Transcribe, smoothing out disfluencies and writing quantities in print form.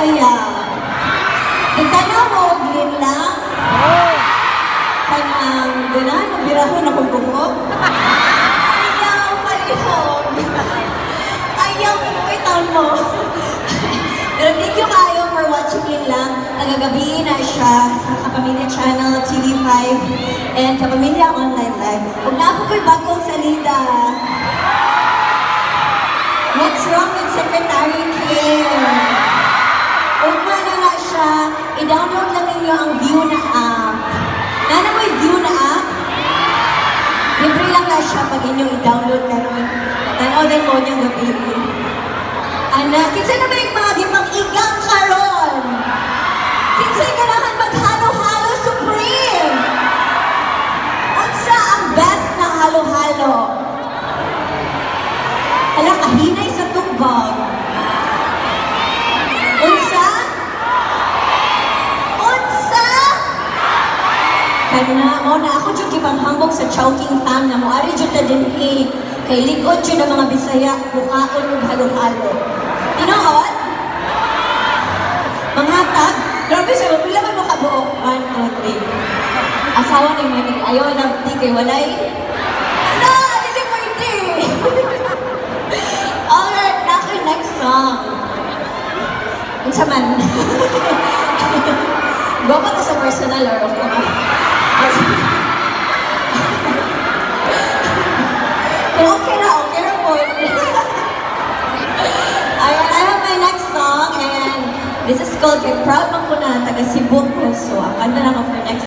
Bisaya. Itanaw mo, Glyn lang. Kanang ganahan mo birahon akong buhok. Ayaw palihog. Ayaw ipitan mo. Pero thank you kayo for watching Glyn lang. Nagagabi na siya sa Kapamilya Channel, TV5, and Kapamilya Online Live. Huwag na ako kayo bagong salida. What's wrong with Secretary Kim? Huwag na siya, i-download lang ninyo ang View na app. Nana mo yung View na app? Libre lang na siya pag inyong i-download karon. Tanaw din mo niyang gabi. Anak, kinsa na ba yung mga gipang-igang karon? Kinsa'y ganahan maghalo-halo supreme? Unsa ang best na halo-halo? Ala, kahinay sa tugbang. Unsa? Unsa? Kana mo na ako dyan kipanghambog sa Chowking Fam na mo. Ari dyan ta din kay likod dyan ang mga Bisaya, bukaon ng halo-halo. Tinood? Manghatag? Grabe siya, pila man mo kabuok? 1, 2, 3. Asawa ni Manny, ayaw lang di kay walay. Ano? Dili mo hindi. Alright, na ako yung next song. Unsa man. Go pa ka sa personal or okay na po. Alright, I have my next song and this is called Get Proud Man Ko Na, taga Cebu. So, ang kanta lang ako for next